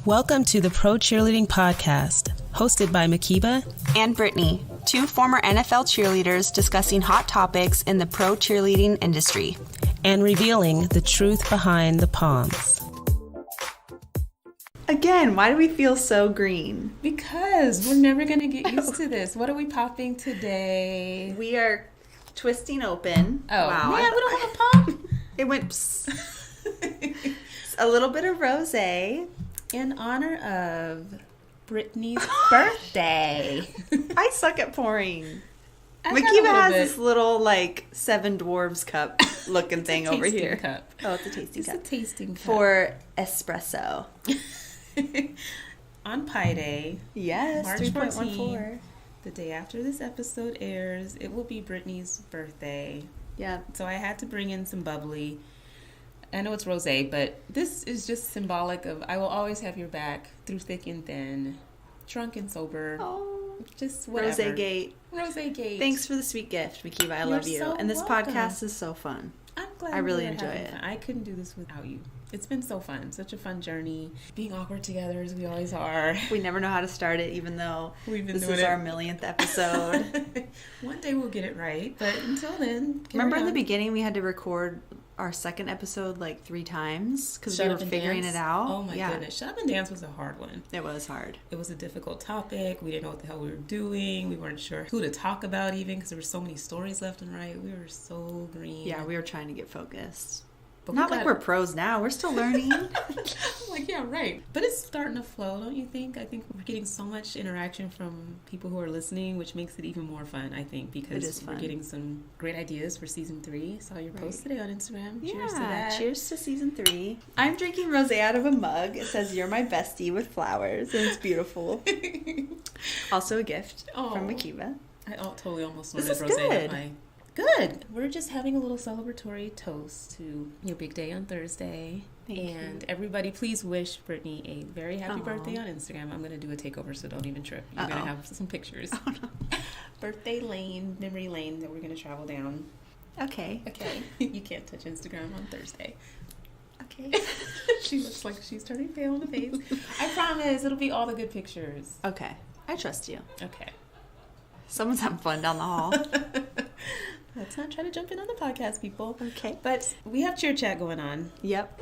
Welcome to the Pro Cheerleading Podcast, hosted by Mhkeeba and Brittany, two former NFL cheerleaders discussing hot topics in the pro cheerleading industry and revealing the truth behind the Poms. Again, why do we feel so green? Because we're never going to get used to this. What are we popping today? We are twisting open. Oh, wow. Man, we don't have a pop. It went psst. A little bit of rosé. In honor of Brittany's birthday. I suck at pouring. Mhkeeba has this little, Seven Dwarves cup looking thing over here. Cup. Oh, it's a tasting cup. It's a tasting cup. For espresso. On Pi Day. Yes, March 3.14. The day after this episode airs, it will be Brittany's birthday. Yeah. So I had to bring in some bubbly. I know it's rosé, but this is just symbolic of I will always have your back through thick and thin, drunk and sober. Oh, just whatever. Rosé Gate. Thanks for the sweet gift, Mhkeeba. I love you. So and this welcome. podcast is so fun. I'm glad. I really enjoy it. Fun. I couldn't do this without you. It's been so fun. Such a fun journey. Being awkward together as we always are. We never know how to start it, even though this is our millionth episode. One day we'll get it right, but until then, remember in the beginning we had to record our second episode 3 times because we were figuring it out. Oh my goodness. Shut Up and Dance was a hard one. It was hard. It was a difficult topic. We didn't know what the hell we were doing. We weren't sure who to talk about even because there were so many stories left and right. We were so green. Yeah, we were trying to get focused. But not like we're pros now. We're still learning. I'm yeah, right. But it's starting to flow, don't you think? I think we're getting so much interaction from people who are listening, which makes it even more fun, I think, because we're getting some great ideas for season 3. Saw your post today on Instagram. Yeah, cheers to that. Cheers to season 3. I'm drinking rosé out of a mug. It says, "You're my bestie" with flowers, and it's beautiful. Also a gift from Mhkeeba. I totally almost ordered This is rosé. good. Good. We're just having a little celebratory toast to your big day on Thursday. Thank you. Everybody, please wish Brittany a very happy birthday on Instagram. I'm going to do a takeover, so don't even trip. You're going to have some pictures. Oh, no. Birthday lane, memory lane that we're going to travel down. Okay. You can't touch Instagram on Thursday. Okay. She looks like she's turning pale in the face. I promise. It'll be all the good pictures. Okay. I trust you. Okay. Someone's having fun down the hall. Let's not try to jump in on the podcast, people. Okay. But we have cheer chat going on. Yep.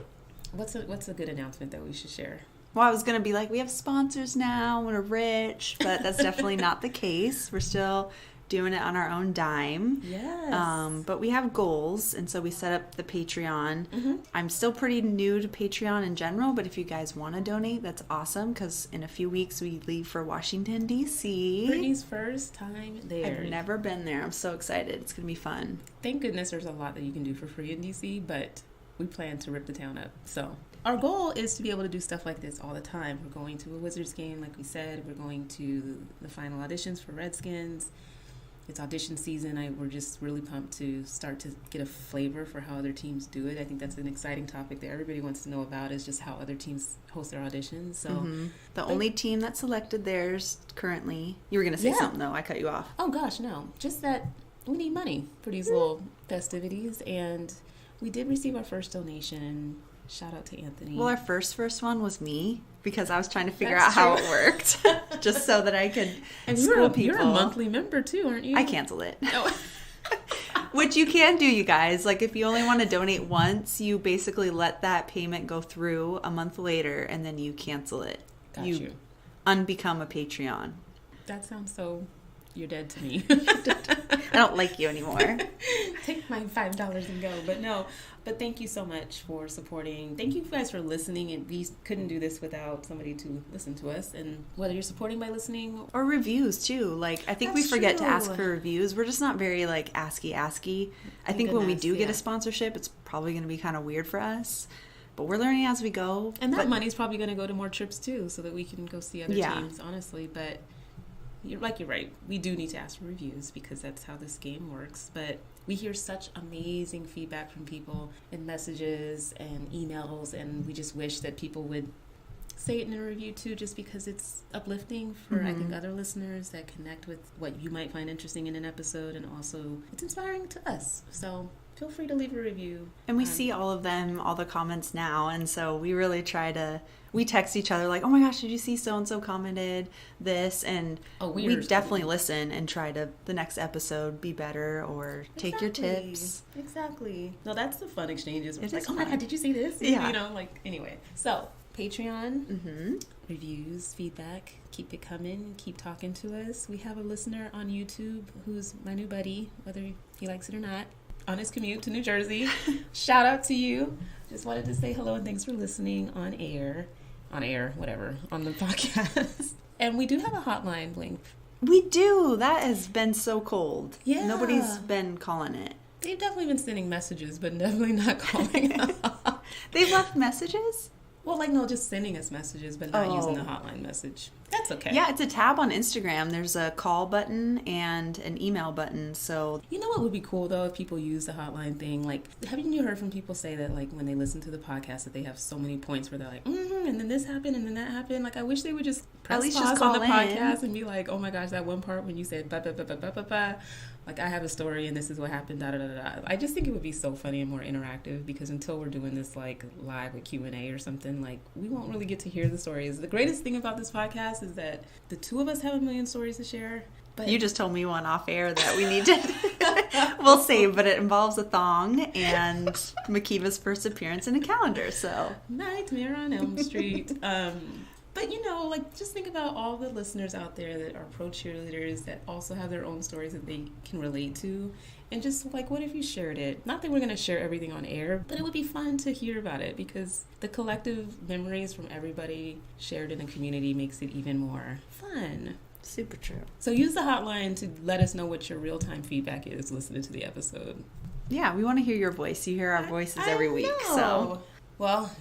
What's a good announcement that we should share? Well, I was going to be we have sponsors now, we're rich, but that's definitely not the case. We're still doing it on our own dime. Yes. But we have goals, and so we set up the Patreon. Mm-hmm. I'm still pretty new to Patreon in general, but if you guys want to donate, that's awesome, because in a few weeks we leave for Washington, D.C. Brittany's first time there. I've never been there. I'm so excited. It's going to be fun. Thank goodness there's a lot that you can do for free in D.C., but we plan to rip the town up. So our goal is to be able to do stuff like this all the time. We're going to a Wizards game, like we said. We're going to the final auditions for Redskins. It's audition season. We're just really pumped to start to get a flavor for how other teams do it. I think that's an exciting topic that everybody wants to know about, is just how other teams host their auditions. So the only team that selected theirs currently. You were going to say something, though. I cut you off. Oh, gosh, no. Just that we need money for these little festivities. And we did receive our first donation. Shout out to Anthony. Well, our first one was me, because I was trying to figure out how it worked, just so that I could school people. You're a monthly member too, aren't you? I canceled it. No. Which you can do, you guys. If you only want to donate once, you basically let that payment go through a month later, and then you cancel it. Got you. Unbecome a Patreon. That sounds so... You're dead to me. I don't like you anymore. Take my $5 and go. But no. But thank you so much for supporting. Thank you guys for listening. And we couldn't do this without somebody to listen to us. And whether you're supporting by listening or reviews too. I think we forget to ask for reviews. We're just not very asky. I think when we do get a sponsorship, it's probably going to be kind of weird for us. But we're learning as we go. And that money's probably going to go to more trips too, so that we can go see other teams, honestly. But you're right. We do need to ask for reviews because that's how this game works. But we hear such amazing feedback from people in messages and emails, and we just wish that people would say it in a review too, just because it's uplifting for I think other listeners that connect with what you might find interesting in an episode, and also it's inspiring to us. So feel free to leave a review. And we see all of them, all the comments now, and so we really we text each other like, oh my gosh, did you see so-and-so commented this? And we definitely listen and try to, the next episode, be better or take your tips. Exactly. No, that's the fun exchanges. It's like, fun. oh my God, did you see this? Yeah. You know, like, anyway. So, Patreon, reviews, feedback, keep it coming, keep talking to us. We have a listener on YouTube who's my new buddy, whether he likes it or not, on his commute to New Jersey. Shout out to you. Just wanted to say hello and thanks for listening on the podcast. And we do have a hotline, Blink. We do. That has been so cold. Yeah. Nobody's been calling it. They've definitely been sending messages, but definitely not calling. They've left messages? Well, like, no, just sending us messages, but not using the hotline message. That's okay. Yeah, it's a tab on Instagram. There's a call button and an email button, so... You know what would be cool, though, if people use the hotline thing? Like, haven't you heard from people say that, like, when they listen to the podcast, that they have so many points where they're like, and then this happened, and then that happened? Like, I wish they would just press pause on the podcast and be like, oh my gosh, that one part when you said ba-ba-ba-ba-ba-ba-ba, like, I have a story and this is what happened, da-da-da-da. I just think it would be so funny and more interactive, because until we're doing this, like, live with Q&A or something, like, we won't really get to hear the stories. The greatest thing about this podcast is that the two of us have a million stories to share. But you just told me one off air that we need to we'll save, but it involves a thong and Mhkeeba's first appearance in a calendar, so Nightmare on Elm Street. But, you know, like, just think about all the listeners out there that are pro cheerleaders that also have their own stories that they can relate to. And just, like, what if you shared it? Not that we're going to share everything on air, but it would be fun to hear about it, because the collective memories from everybody shared in a community makes it even more fun. Super true. So use the hotline to let us know what your real-time feedback is listening to the episode. Yeah, we want to hear your voice. You hear our voices every week, so... Well...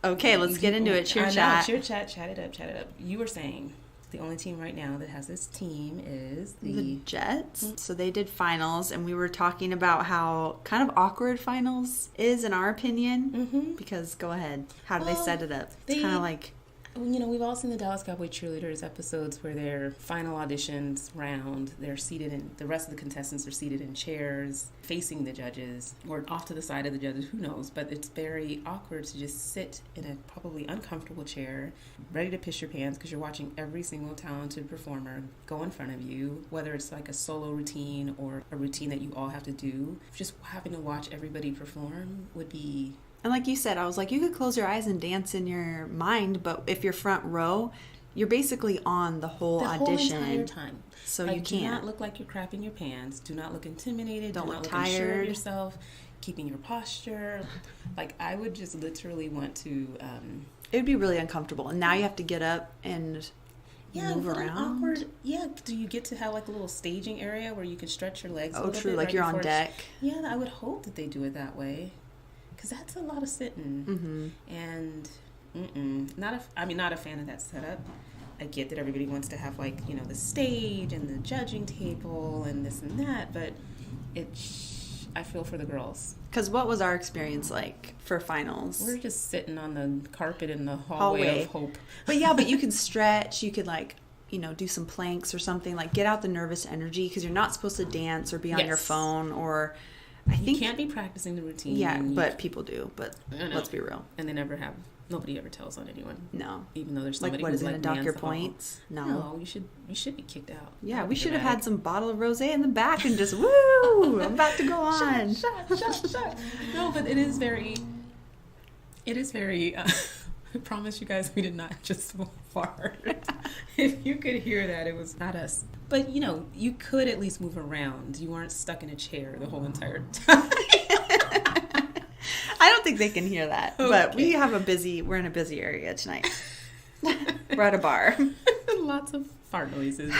Okay, let's get into it. Cheer chat. Cheer chat. Chat it up. You were saying the only team right now that has this team is the Jets. So they did finals, and we were talking about how kind of awkward finals is in our opinion. Because, go ahead. How do they set it up? It's kind of like... You know, we've all seen the Dallas Cowboy Cheerleaders episodes where their final auditions round, they're seated in, the rest of the contestants are seated in chairs facing the judges or off to the side of the judges, who knows, but it's very awkward to just sit in a probably uncomfortable chair, ready to piss your pants because you're watching every single talented performer go in front of you, whether it's like a solo routine or a routine that you all have to do. Just having to watch everybody perform would be... And like you said, I was like, you could close your eyes and dance in your mind, but if you're front row, you're basically on the whole audition. The whole entire time. So like, you can't. Do not look like you're crapping your pants. Do not look intimidated. Don't do look not tired. Unsure of yourself. Keeping your posture. Like, I would just literally want to... it would be really uncomfortable. And now you have to get up and move around. Awkward. Yeah. Do you get to have like a little staging area where you can stretch your legs a little true. bit? Like you're on deck. Yeah, I would hope that they do it that way. Because that's a lot of sitting. And not a fan of that setup. I get that everybody wants to have, like, you know, the stage and the judging table and this and that, but I feel for the girls. Because what was our experience like for finals? We're just sitting on the carpet in the hallway of hope. But yeah, but you can stretch. You could, like, you know, do some planks or something. Like, get out the nervous energy, because you're not supposed to dance or be on your phone or... You can't be practicing the routine. Yeah, but people do. But let's be real. And they never have. Nobody ever tells on anyone. No. Even though there's somebody like, what is who's it, like, dock your points? No, you should be kicked out. Yeah, we should have had some bottle of rosé in the back and just woo! I'm about to go on. Shut. No, but it is very. I promise you guys, we did not just fart. If you could hear that, it was not us. But, you know, you could at least move around. You weren't stuck in a chair the whole entire time. I don't think they can hear that. Okay. But we're in a busy area tonight. We're at a bar. Lots of fart noises.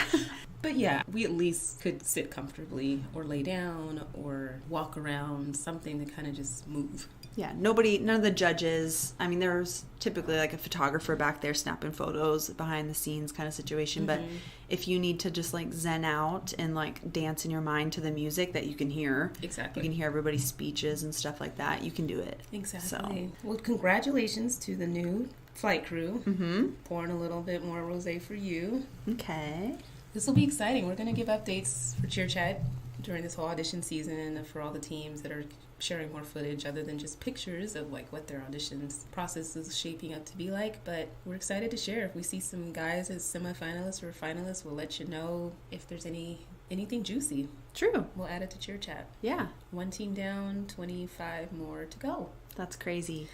But yeah, we at least could sit comfortably or lay down or walk around, something to kind of just move. Yeah, none of the judges, I mean, there's typically like a photographer back there snapping photos behind the scenes kind of situation, but if you need to just like zen out and like dance in your mind to the music that you can hear, exactly, you can hear everybody's speeches and stuff like that, you can do it. Exactly. So. Well, congratulations to the new flight crew. Pouring a little bit more rosé for you. Okay. This will be exciting. We're going to give updates for Cheer Chat during this whole audition season for all the teams that are sharing more footage other than just pictures of like what their auditions process is shaping up to be like. But we're excited to share. If we see some guys as semifinalists or finalists, we'll let you know if there's anything juicy. True. We'll add it to Cheer Chat. Yeah. 1 team down, 25 more to go. That's crazy.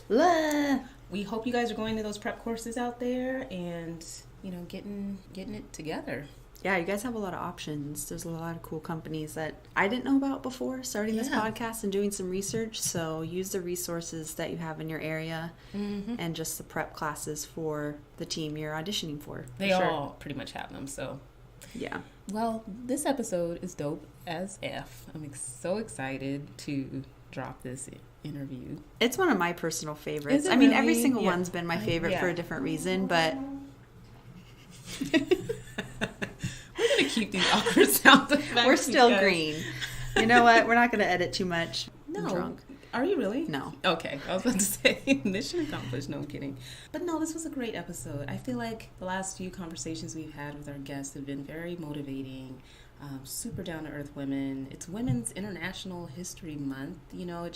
We hope you guys are going to those prep courses out there and, you know, getting it together. Yeah, you guys have a lot of options. There's a lot of cool companies that I didn't know about before starting this podcast and doing some research. So use the resources that you have in your area and just the prep classes for the team you're auditioning for. They all pretty much have them, so. Yeah. Well, this episode is dope as F. I'm so excited to drop this interview. It's one of my personal favorites. I mean, every single one's been my favorite for a different reason, but... We're going to keep these awkward sound effects. We're still green. You know what? We're not going to edit too much. No. I'm drunk. Are you really? No. Okay. I was about to say, mission accomplished. No, I'm kidding. But no, this was a great episode. I feel like the last few conversations we've had with our guests have been very motivating, super down-to-earth women. It's Women's International History Month. You know,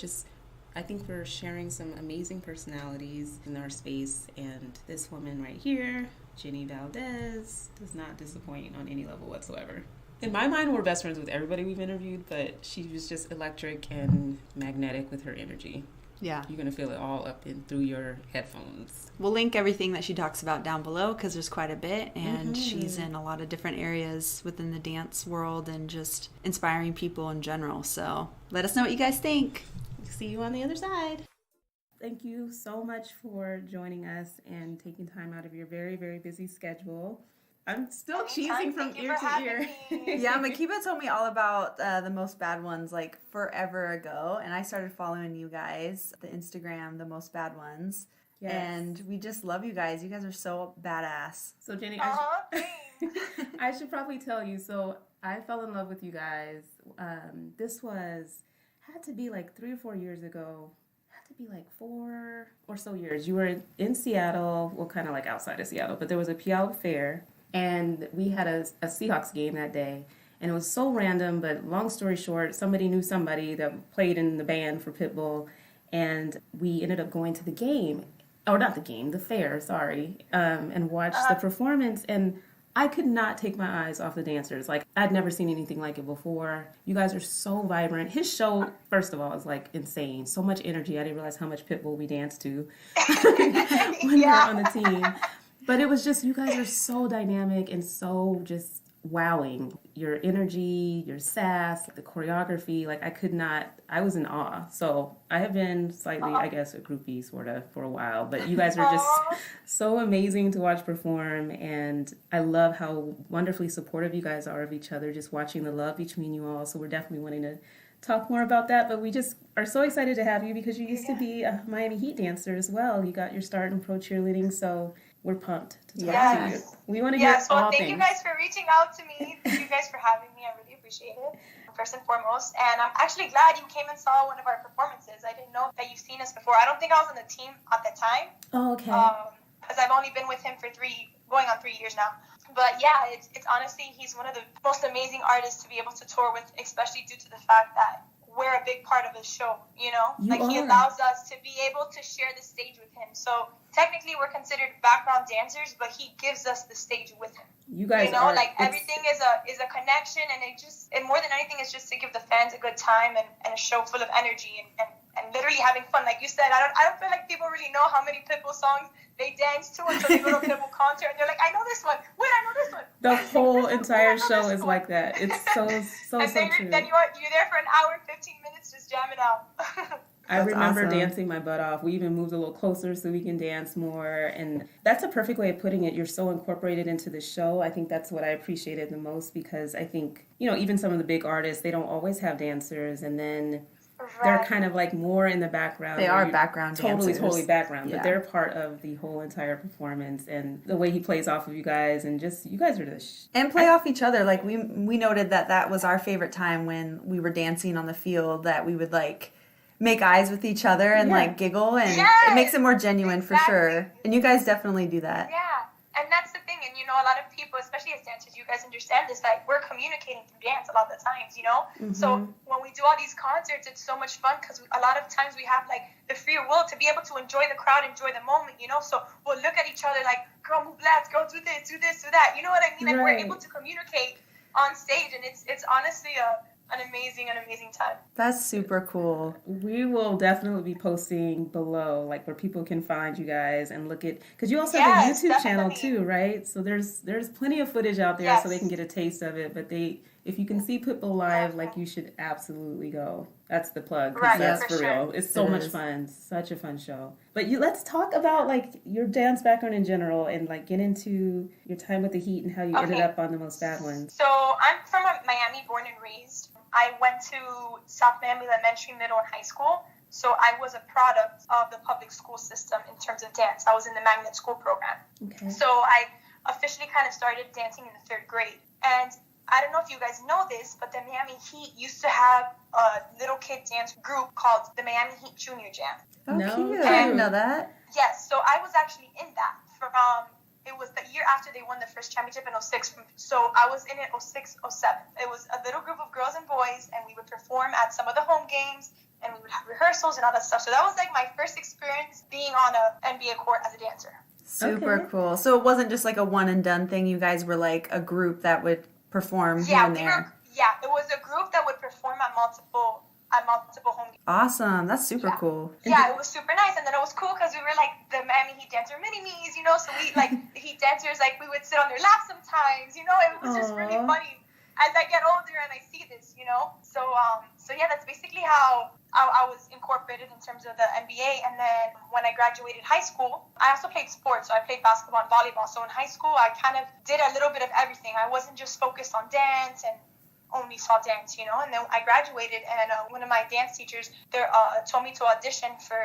I think we're sharing some amazing personalities in our space, and this woman right here, Jenny Valdes, does not disappoint on any level whatsoever. In my mind, we're best friends with everybody we've interviewed, but she was just electric and magnetic with her energy. Yeah. You're going to feel it all up in through your headphones. We'll link everything that she talks about down below because there's quite a bit, and she's in a lot of different areas within the dance world and just inspiring people in general. So let us know what you guys think. See you on the other side. Thank you so much for joining us and taking time out of your very, very busy schedule. I'm still cheesing from ear to ear. Yeah, Mhkeeba told me all about the Most Bad Ones like forever ago, and I started following you guys, the Instagram, the Most Bad Ones. Yes. And we just love you guys. You guys are so badass. So Jenny, I should probably tell you. So I fell in love with you guys. This had to be like 3 or 4 years ago. Had to be like 4 or so years. You were in Seattle, well, kind of like outside of Seattle, but there was a Puyallup Fair. And we had a Seahawks game that day. And it was so random, but long story short, somebody knew somebody that played in the band for Pitbull. And we ended up going to the game. Or not the game, the fair, sorry. And watched the performance. And I could not take my eyes off the dancers. Like, I'd never seen anything like it before. You guys are so vibrant. His show, first of all, is like insane. So much energy. I didn't realize how much Pitbull we danced to when we were on the team. But it was just, you guys are so dynamic and so just wowing. Your energy, your sass, the choreography, like I was in awe. So I have been slightly, I guess, a groupie sort of for a while. But you guys are just so amazing to watch perform. And I love how wonderfully supportive you guys are of each other, just watching the love between you all. So we're definitely wanting to talk more about that. But we just are so excited to have you because you used to be a Miami Heat dancer as well. You got your start in pro cheerleading. So we're pumped to talk to you. We want to hear all things. Thank you guys for reaching out to me. Thank you guys for having me. I really appreciate it, first and foremost. And I'm actually glad you came and saw one of our performances. I didn't know that you've seen us before. I don't think I was on the team at the time. Oh, okay. Because I've only been with him for going on 3 years now. But yeah, it's honestly, he's one of the most amazing artists to be able to tour with, especially due to the fact that we're a big part of his show, you know? He allows us to be able to share the stage with him. So technically we're considered background dancers, but he gives us the stage with him. You guys everything is a connection, and and more than anything, it's just to give the fans a good time and a show full of energy and literally having fun. Like you said, I don't feel like people really know how many Pitbull songs they dance to until they go to a Pitbull concert and they're like, I know this one. Wait, I know this one. The whole entire show is like that. It's so and true. Then you're there for an hour and 15 minutes just jamming out. I remember dancing my butt off. We even moved a little closer so we can dance more. And that's a perfect way of putting it. You're so incorporated into the show. I think that's what I appreciated the most because I think, even some of the big artists, they don't always have dancers. And then they're kind of like more in the background. They are background dancers. Totally background. Yeah. But they're part of the whole entire performance. And the way he plays off of you guys and just, you guys are and play off each other. Like we noted that was our favorite time when we were dancing on the field, that we would like make eyes with each other and like giggle, and it makes it more genuine for sure. And you guys definitely do that. Yeah, and that's the thing. And a lot of people, especially especially as dancers, you guys understand this, like we're communicating through dance a lot of the times, you know? So when we do all these concerts, it's so much fun because a lot of times we have like the free will to be able to enjoy the crowd, enjoy the moment, you know? So we'll look at each other like, girl, move left, girl, do this, do that. You know what I mean? Like we're able to communicate on stage, and it's honestly an amazing time. That's super cool. We will definitely be posting below, like where people can find you guys and look at, because you also have a YouTube channel too, right? So there's plenty of footage out there so they can get a taste of it. But if you can see Pitbull live, like you should absolutely go. That's the plug. Right, that's for real. It's so much fun. Such a fun show. But let's talk about like your dance background in general and like get into your time with the Heat and how you ended up on the Most Bad Ones. So I'm from Miami, born and raised. I went to South Miami Elementary, middle, and high school. So I was a product of the public school system in terms of dance. I was in the magnet school program. Okay. So I officially kind of started dancing in the 3rd grade. And I don't know if you guys know this, but the Miami Heat used to have a little kid dance group called the Miami Heat Junior Jam. Oh, no, cute. I didn't know that. Yes, so I was actually in that from... It was the year after they won the first championship in 06. So I was in it 06, 07. It was a little group of girls and boys, and we would perform at some of the home games, and we would have rehearsals and all that stuff. So that was like my first experience being on an NBA court as a dancer. Super cool. So it wasn't just like a one and done thing. You guys were like a group that would perform here and there. It was a group that would perform at multiple home games. Awesome. That's super cool. Yeah, it was super nice. And then it was cool because we were like the Miami Heat dancer mini-me's, you know, so we like the Heat dancers, like we would sit on their laps sometimes, you know, it was just really funny as I get older and I see this, you know. So yeah, that's basically how I was incorporated in terms of the NBA. And then when I graduated high school, I also played sports. So I played basketball and volleyball. So in high school, I kind of did a little bit of everything. I wasn't just focused on dance and only saw dance, you know. And then I graduated, and one of my dance teachers told me to audition for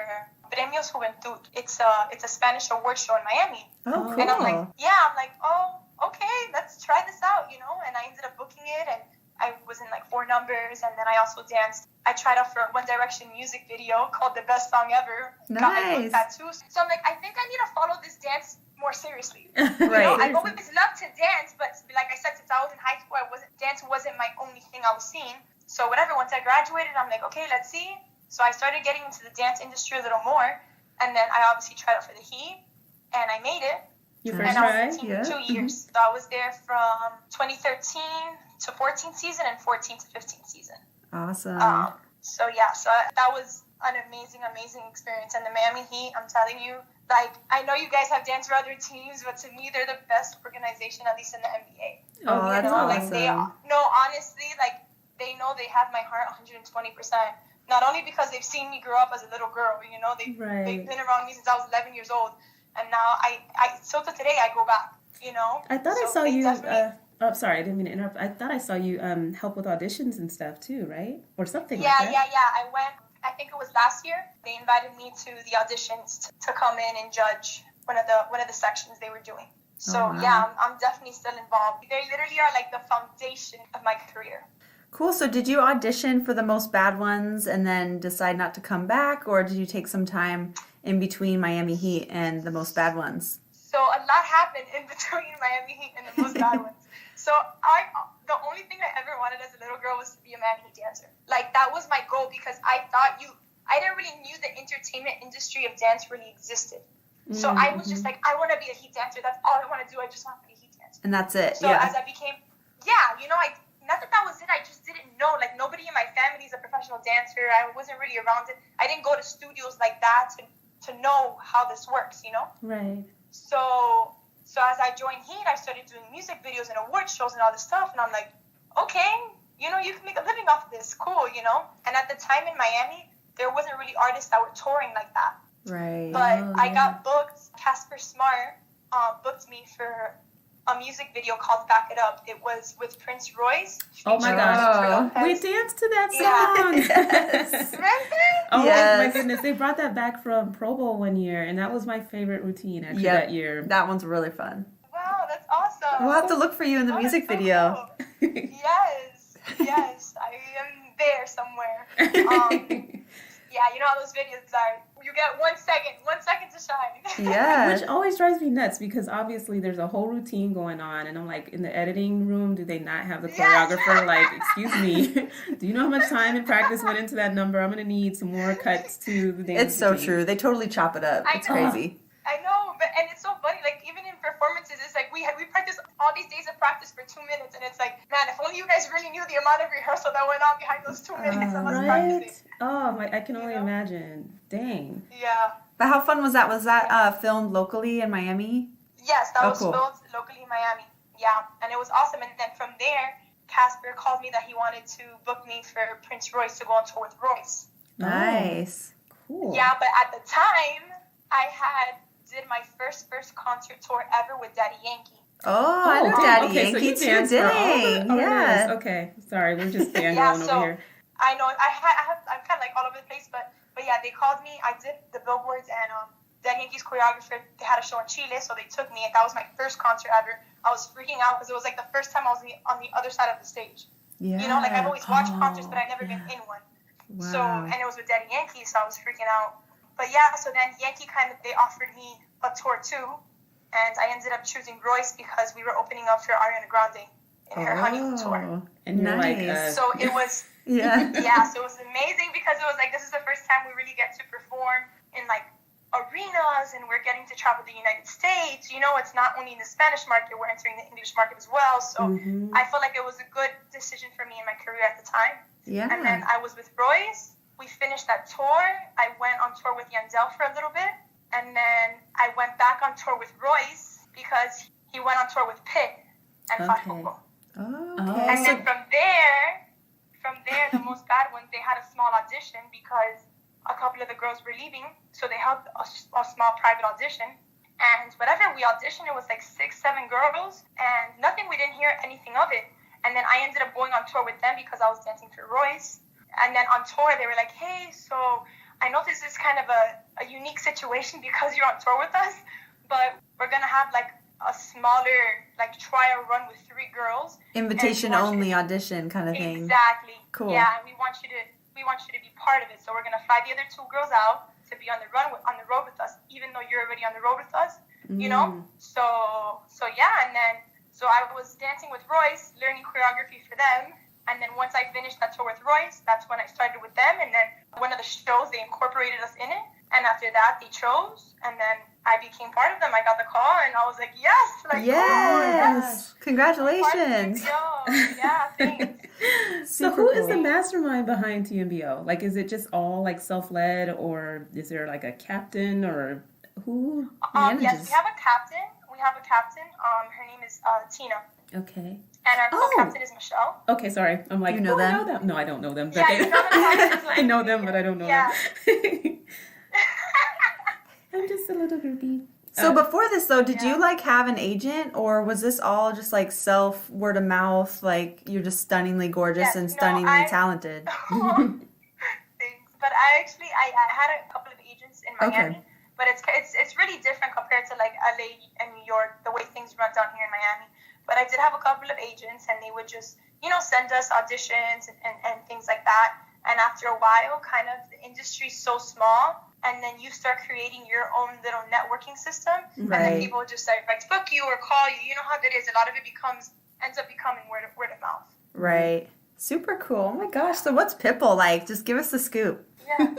Premios Juventud. It's a Spanish award show in Miami. Oh, cool. And I'm like, oh, okay, let's try this out, you know. And I ended up booking it, and I was in like 4 numbers, and then I also danced. I tried out for a One Direction music video called The Best Song Ever. Nice. Got my tattoos. So I'm like, I think I need to follow this dance more seriously. Right. You know, I've always loved to dance, but like I said, since I was in high school, dance wasn't my only thing I was seeing. So whatever, once I graduated, I'm like, okay, let's see. So I started getting into the dance industry a little more, and then I obviously tried out for the Heat, and I made it. Your first try? I was in the team for 2 years. So I was there from 2013 to 14 season and 14 to 15 season. Awesome. So that was an amazing experience. And the Miami Heat, I'm telling you, like, I know you guys have danced for other teams, but to me, they're the best organization, at least in the NBA. Oh, that's awesome. Like, honestly, like, they know they have my heart 120%. Not only because they've seen me grow up as a little girl, you know, they've been around me since I was 11 years old. And now so to today, I go back, you know. I thought I saw you, sorry, I didn't mean to interrupt. I thought I saw you help with auditions and stuff too, right? Or something like that. Yeah. I went, I think it was last year. They invited me to the auditions to come in and judge one of the sections they were doing. So I'm definitely still involved. They literally are like the foundation of my career. Cool. So did you audition for the Most Bad Ones and then decide not to come back, or did you take some time in between Miami Heat and the Most Bad Ones? So a lot happened in between Miami Heat and the Most Bad Ones. So the only thing I ever wanted as a little girl was to be a Miami Heat dancer. Like, that was my goal, because I didn't really knew the entertainment industry of dance really existed. So I was just like, I want to be a Heat dancer. That's all I want to do. I just want to be a Heat dancer. And that's it. So as I became, you know, not that was it. I just didn't know. Like, nobody in my family is a professional dancer. I wasn't really around it. I didn't go to studios like that to know how this works, you know? Right. So as I joined Heat, I started doing music videos and award shows and all this stuff. And I'm like, okay, you know, you can make a living off of this. Cool, you know? And at the time in Miami, there wasn't really artists that were touring like that. Right. But I got booked. Casper Smart booked me for a music video called Back It Up. It was with Prince Royce. Oh my gosh. We danced to that song. Yes. Oh my goodness. They brought that back from Pro Bowl one year, and that was my favorite routine actually that year. That one's really fun. Wow, that's awesome. We'll have to look for you in the music video. Cool. Yes, I am there somewhere. Yeah, you know how those videos are. You get 1 second to shine. Yeah. Which always drives me nuts because obviously there's a whole routine going on, and I'm like, in the editing room, do they not have the choreographer? Like, excuse me, do you know how much time and practice went into that number? I'm gonna need some more cuts to the dance. It's so true. They totally chop it up. It's crazy. I know, and it's so funny. Like, even in performances, it's like we practice all these days of practice for 2 minutes, and it's like, man, if only you guys really knew the amount of rehearsal that went on behind those 2 minutes of us practicing. Oh, I can only imagine. Dang. Yeah. But how fun was that? Was that filmed locally in Miami? Yes, that was cool. filmed locally in Miami. Yeah, and it was awesome. And then from there, Casper called me that he wanted to book me for Prince Royce to go on tour with Royce. Nice. Cool. Yeah, but at the time, I did my first concert tour ever with Daddy Yankee. Oh, I know Daddy okay, Yankee so you too. Dang. Yeah. Okay. Sorry, we're just fangirling over here. I know I'm kind of like all over the place, but yeah, they called me. I did the billboards, and Daddy Yankee's choreographer, they had a show in Chile, so they took me, and that was my first concert ever. I was freaking out because it was like the first time I was on the other side of the stage. Yeah. You know, like I've always watched concerts, but I've never been in one. Wow. So, and it was with Daddy Yankee, so I was freaking out. But yeah, so then Yankee they offered me a tour too, and I ended up choosing Royce because we were opening up for Ariana Grande in her honeymoon tour. And you're nice. So it was yeah. yeah, so it was amazing because it was like, this is the first time we really get to perform in like arenas, and we're getting to travel the United States. You know, it's not only in the Spanish market, we're entering the English market as well. So I felt like it was a good decision for me in my career at the time. Yeah. And then I was with Royce. We finished that tour. I went on tour with Yandel for a little bit. And then I went back on tour with Royce because he went on tour with Pit and Fat Coco. Okay. And then from there, the most bad one, they had a small audition because a couple of the girls were leaving. So they held a small private audition. And whatever we auditioned, it was like 6-7 girls. And nothing, we didn't hear anything of it. And then I ended up going on tour with them because I was dancing for Royce. And then on tour, they were like, hey, so I know this is kind of a unique situation because you're on tour with us, but we're going to have like a smaller like trial run with 3 girls. Invitation only audition kind of thing. Exactly. Cool. Yeah, and we want you to be part of it. So we're going to fly the other 2 girls out to be on the road with us, even though you're already on the road with us, you know? So yeah, and then so I was dancing with Royce, learning choreography for them. And then once I finished that tour with Royce, that's when I started with them. And then one of the shows, they incorporated us in it. And after that, they chose. And then I became part of them. I got the call, and I was like, yes. Like, yes. Oh, congratulations. Yeah, thanks. So who is the mastermind behind TMBO? Like, is it just all like self-led, or is there like a captain, or who manages? Yes, we have a captain. Her name is Tina. Okay. And our co-captain is Michelle. Okay, sorry. I'm like, you know them? I know them. No, I don't know them. But Yeah, you know them. I know them, but I don't know them. Yeah. I'm just a little groupie. So before this, though, did you like have an agent, or was this all just like self word of mouth? Like you're just stunningly gorgeous and stunningly talented. Thanks. But I had a couple of agents in Miami, but it's really different compared to like LA and New York, the way things run down here in Miami. But I did have a couple of agents, and they would just send us auditions and things like that. And after a while, kind of the industry's so small. And then you start creating your own little networking system. Right. And then people just start like book you or call you. You know how that is. A lot of it ends up becoming word of mouth. Right. Super cool. Oh my gosh. So what's Pitbull like? Just give us the scoop. Yeah.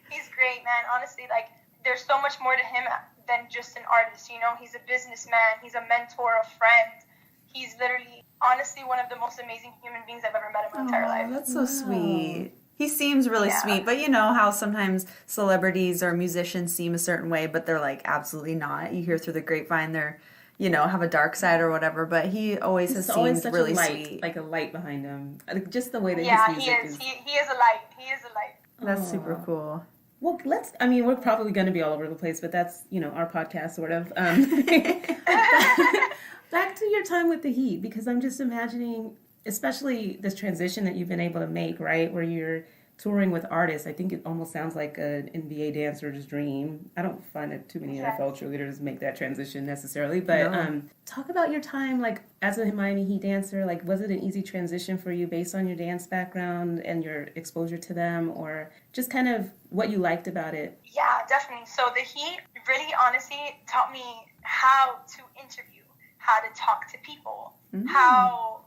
He's great, man. Honestly, like there's so much more to him than just an artist. He's a businessman. He's a mentor, a friend. He's literally, honestly, one of the most amazing human beings I've ever met in my entire life. That's so sweet. He seems really sweet, but you know how sometimes celebrities or musicians seem a certain way, but they're like absolutely not. You hear through the grapevine they're, have a dark side or whatever, but he always has seemed really sweet. Like a light behind him. Just the way that his music is. He is a light. He is a light. That's super cool. Well, we're probably going to be all over the place, but that's, our podcast sort of. Back to your time with the Heat, because I'm just imagining, especially this transition that you've been able to make, right? Where you're touring with artists, I think it almost sounds like an NBA dancer's dream. I don't find that too many NFL cheerleaders make that transition necessarily, but talk about your time, like, as a Miami Heat dancer. Like, was it an easy transition for you based on your dance background and your exposure to them, or just kind of what you liked about it? Yeah, definitely. So the Heat really honestly taught me how to interview, how to talk to people, how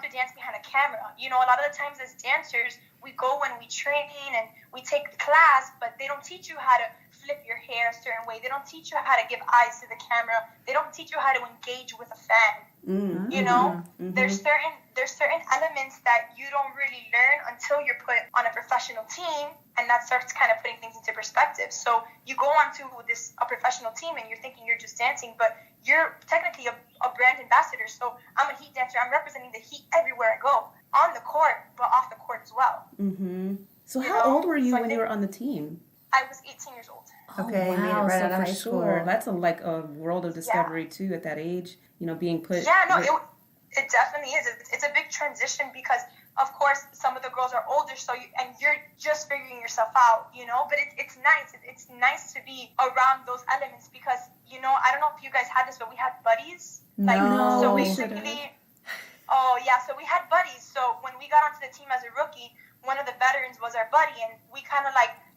to dance behind a camera. You know, a lot of the times as dancers, we go and we train and we take the class, but they don't teach you how to flip your hair a certain way. They don't teach you how to give eyes to the camera. They don't teach you how to engage with a fan. You know, there's certain elements that you don't really learn until you're put on a professional team, and that starts kind of putting things into perspective. So you go on to a professional team and you're thinking you're just dancing, but you're technically a brand ambassador. So I'm a Heat dancer. I'm representing the Heat everywhere I go, on the court, but off the court as well. So how old were you when you were on the team? I was 18 years old. Okay, you made it right out of high school. That's a world of discovery too at that age. You know, being put. Yeah, no, it definitely is. It's a big transition because, of course, some of the girls are older, and you're just figuring yourself out, you know. But it's nice. It's nice to be around those elements because, you know, I don't know if you guys had this, but we had buddies. No. So basically, so we had buddies. So when we got onto the team as a rookie, one of the veterans was our buddy, and we kind of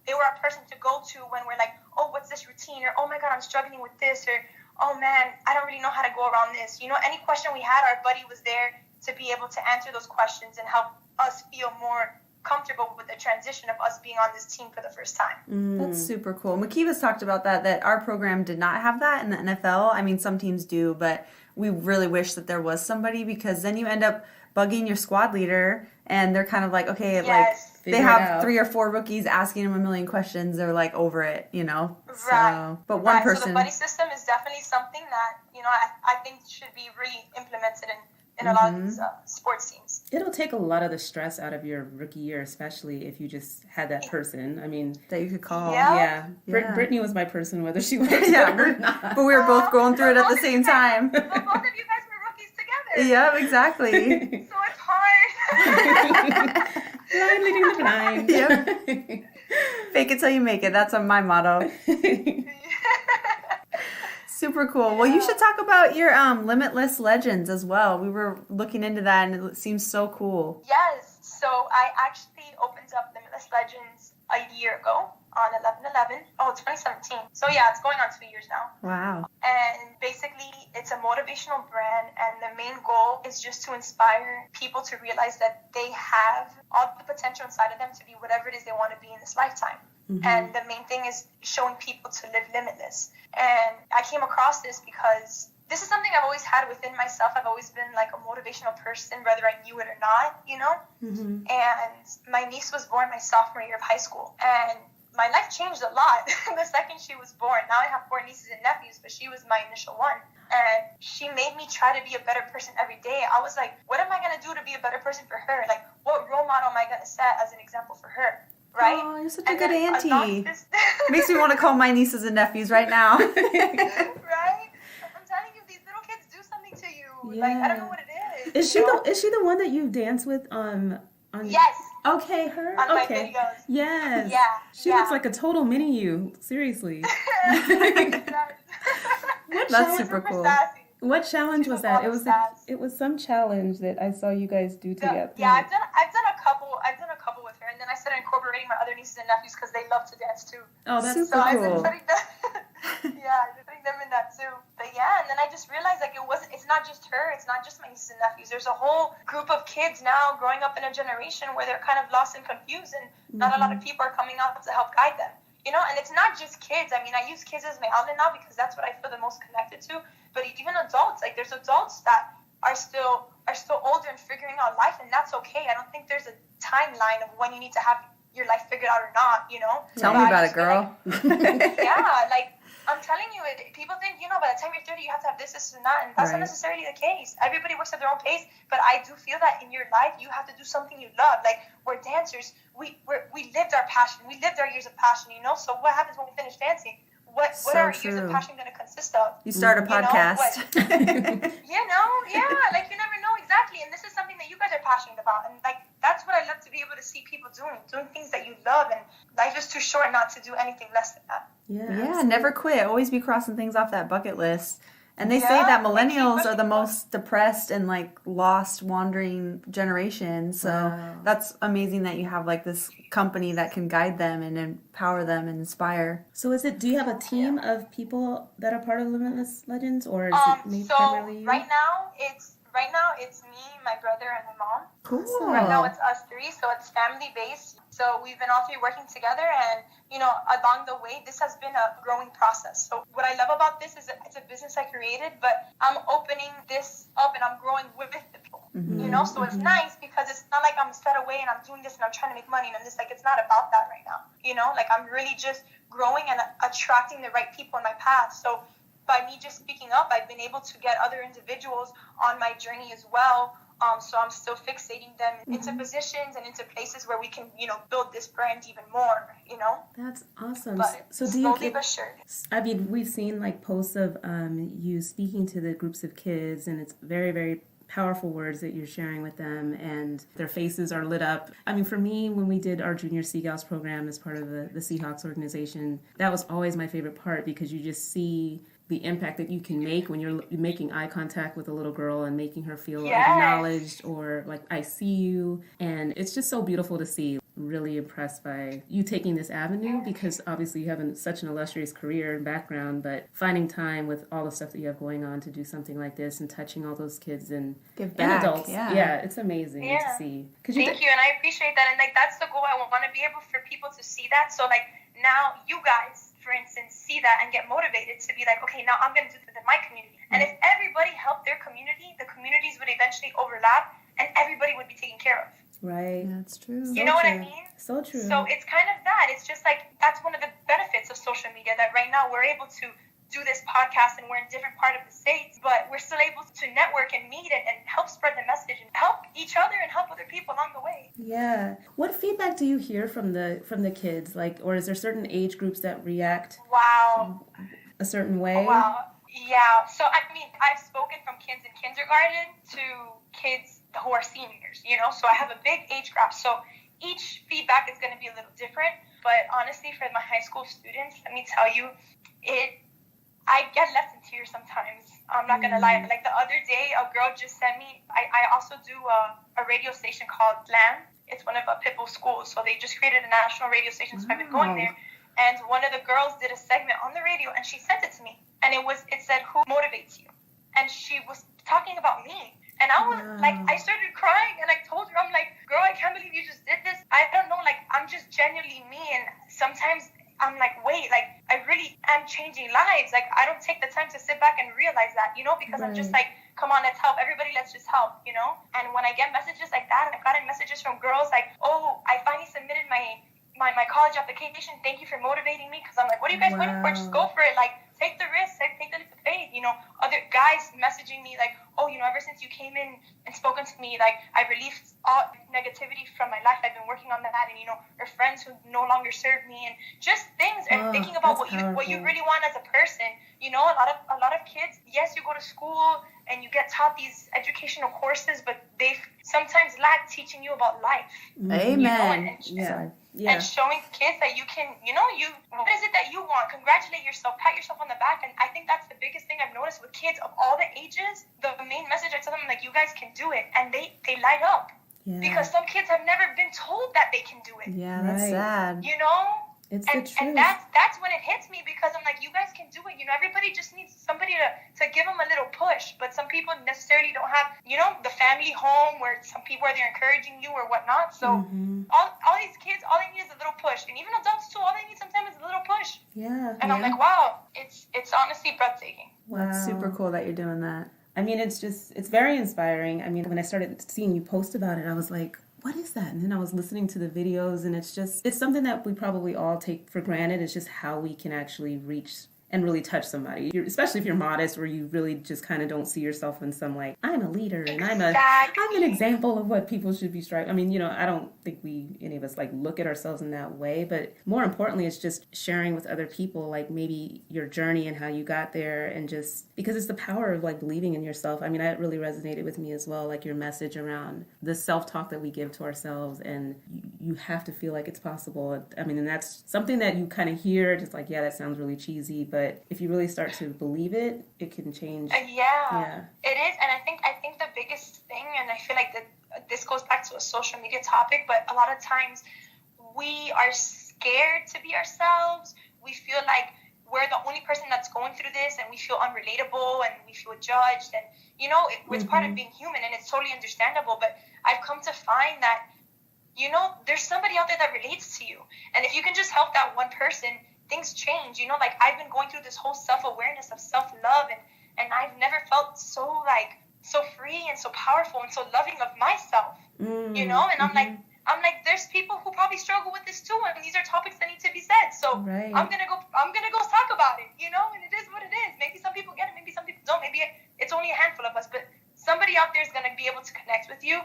they were a person to go to when we're like, oh, what's this routine? Or, oh my God, I'm struggling with this. Or, oh man, I don't really know how to go around this. You know, any question we had, our buddy was there to be able to answer those questions and help us feel more comfortable with the transition of us being on this team for the first time. That's super cool. Mhkeeba's talked about that our program did not have that in the NFL. I mean, some teams do, but we really wish that there was somebody, because then you end up bugging your squad leader and they're kind of like, okay, they have 3 or 4 rookies asking them a million questions. They're like over it, you know? Right. So, but one person. So the buddy system is definitely something that, you know, I think should be really implemented in a lot of these sports teams. It'll take a lot of the stress out of your rookie year, especially if you just had that person. I mean, that you could call. Yeah. Brittany was my person, whether she liked it or not. But we were both going through it at the same time. But both of you guys were rookies together. Yeah, exactly. So it's hard. Blind leading the blind. Yep. Fake it till you make it. That's my motto. Super cool. Well, you should talk about your Limitless Legends as well. We were looking into that, and it seems so cool. Yes. So I actually opened up Limitless Legends a year ago on 11/11. Oh, 2017. So yeah, it's going on 2 years now. Wow. And basically, it's a motivational brand, and the main goal is just to inspire people to realize that they have all the potential inside of them to be whatever it is they want to be in this lifetime. And the main thing is showing people to live limitless. And I came across this because this is something I've always had within myself. I've always been like a motivational person, whether I knew it or not, you know? And my niece was born my sophomore year of high school. And my life changed a lot the second she was born. Now I have 4 nieces and nephews, but she was my initial one. And she made me try to be a better person every day. I was like, what am I going to do to be a better person for her? Like, what role model am I going to set as an example for her? Right? Oh, you're such a good auntie. Makes me want to call my nieces and nephews right now. Right? I'm telling you, these little kids do something to you. Yeah. Like, I don't know what it is. Is she the one that you dance with on Yes. Okay, her? On my okay. videos. Yes. Yeah. She looks like a total mini you. Seriously. That's super cool. Sassy. What challenge was that? It was some challenge that I saw you guys do together. Yeah, I've done a couple with her, and then I started incorporating my other nieces and nephews because they love to dance too. Oh, that's super so I've cool. been putting them, I've been putting them in that too. But yeah, and then I just realized like it's not just her, it's not just my nieces and nephews. There's a whole group of kids now growing up in a generation where they're kind of lost and confused, and not a lot of people are coming out to help guide them. You know, and it's not just kids. I mean, I use kids as my outlet now because that's what I feel the most connected to. But even adults, like there's adults that are still older and figuring out life, and that's okay. I don't think there's a timeline of when you need to have your life figured out or not, you know? Tell me about it, girl. Yeah, like I'm telling you, people think, you know, by the time you're 30, you have to have this and that, and that's not necessarily the case. Everybody works at their own pace, but I do feel that in your life, you have to do something you love. Like, we're dancers. We lived our passion. We lived our years of passion, you know? So what happens when we finish dancing? What are our years of passion going to consist of? You start a podcast. You know, yeah, like you never know exactly. And this is something that you guys are passionate about. And like that's what I love to be able to see people doing things that you love, and life is too short not to do anything less than that. Yeah, never quit. Always be crossing things off that bucket list. And they say that millennials are the most depressed and like lost, wandering generation. So that's amazing that you have like this company that can guide them and empower them and inspire. So do you have a team of people that are part of Limitless Legends, or is it primarily you? Right now it's me, my brother, and my mom. Cool. So right now it's us three, so it's family based. So we've been all three working together, and along the way, this has been a growing process. So what I love about this is that it's a business I created, but I'm opening this up and I'm growing with the people. So it's nice because it's not like I'm set away and I'm doing this and I'm trying to make money, and I'm just like, it's not about that right now. Like I'm really just growing and attracting the right people in my path. So by me just speaking up, I've been able to get other individuals on my journey as well. So I'm still fixating them into positions and into places where we can, build this brand even more, That's awesome. But so do slowly but surely. I mean, we've seen like posts of you speaking to the groups of kids, and it's very, very powerful words that you're sharing with them, and their faces are lit up. I mean, for me, when we did our Junior Seagulls program as part of the Seahawks organization, that was always my favorite part, because you just see the impact that you can make when you're making eye contact with a little girl and making her feel acknowledged, or like, I see you. And it's just so beautiful to see. Really impressed by you taking this avenue, because obviously you have such an illustrious career and background, but finding time with all the stuff that you have going on to do something like this and touching all those kids and adults. Yeah, it's amazing to see. Thank you, and I appreciate that. And like, that's the goal. I want to be able for people to see that. So like, now you guys, for instance, see that and get motivated to be like, okay, now I'm going to do this in my community. And if everybody helped their community, the communities would eventually overlap and everybody would be taken care of. Right. That's true. You know what I mean? So true. So it's kind of that. It's just like, that's one of the benefits of social media, that right now we're able to do this podcast and we're in different part of the states, but we're still able to network and meet and help spread the message and help each other and help other people along the way. Yeah. What feedback do you hear from the kids? Like, or is there certain age groups that react a certain way? Wow. Yeah. So I mean, I've spoken from kids in kindergarten to kids who are seniors, so I have a big age gap. So each feedback is going to be a little different, but honestly, for my high school students, let me tell you, I get left in tears sometimes. I'm not going to lie. Like the other day, a girl just sent me, I also do a radio station called Slam. It's one of Pitbull schools. So they just created a national radio station, so I've been going there. And one of the girls did a segment on the radio, and she sent it to me. And it said, who motivates you? And she was talking about me. And I was like, I started crying, and I told her, I'm like, girl, I can't believe you just did this. I don't know, like, I'm just genuinely me. And sometimes I'm like, wait, like, I really am changing lives. Like, I don't take the time to sit back and realize that, because I'm just like, come on, let's help. Everybody, let's just help, And when I get messages like that, I've gotten messages from girls like, oh, I finally submitted my college application. Thank you for motivating me. Because I'm like, what are you guys waiting for? Just go for it. Like, take the risk. Take the leap of faith. Other guys messaging me like, oh, ever since you came in and spoken to me, like, I released all negativity from my life. I've been working on that, and or friends who no longer serve me, and just things, and thinking about what you really want as a person. A lot of kids, yes, you go to school and you get taught these educational courses, but they sometimes lack teaching you about life. Amen. And showing kids that you can, what is it that you want? Congratulate yourself, pat yourself on the back. And I think that's the biggest thing I've noticed with kids of all the ages. The main message I tell them, like, you guys can do it. And they light up. Yeah. Because some kids have never been told that they can do it. Yeah, that's sad. It's the truth. And that's when it hits me, because I'm like, you guys can do it. Everybody just needs somebody to give them a little push. But some people necessarily don't have, the family home where some people are there encouraging you or whatnot. So all these kids, all they need is a little push. And even adults too, all they need sometimes is a little push. Yeah. And I'm like, wow, it's honestly breathtaking. Wow. That's super cool that you're doing that. I mean, it's very inspiring. I mean, when I started seeing you post about it, I was like, what is that? And then I was listening to the videos, and it's something that we probably all take for granted. It's just how we can actually reach and really touch somebody. Especially if you're modest or you really just kind of don't see yourself in some like, I'm a leader and I'm an example of what people should be striving. I mean, you know, I don't think any of us like look at ourselves in that way, but more importantly, it's just sharing with other people, like maybe your journey and how you got there, and just because it's the power of like believing in yourself. I mean, that really resonated with me as well, like your message around the self-talk that we give to ourselves, and you have to feel like it's possible. I mean, and that's something that you kind of hear, just like, yeah, that sounds really cheesy, but if you really start to believe it, it can change. Yeah, it is. And I think the biggest thing, and I feel like that this goes back to a social media topic, but a lot of times we are scared to be ourselves. We feel like we're the only person that's going through this, and we feel unrelatable and we feel judged, and you know, it's part of being human, and it's totally understandable. But I've come to find that, you know, there's somebody out there that relates to you, and if you can just help that one person, things change. You know, like I've been going through this whole self-awareness of self-love, and I've never felt so free and so powerful and so loving of myself. You know, and I'm like there's people who probably struggle with this too, and these are topics that need to be said. So I'm gonna go talk about it, you know, and it is what it is. Maybe some people get it, maybe some people don't, maybe it's only a handful of us, but somebody out there is gonna be able to connect with you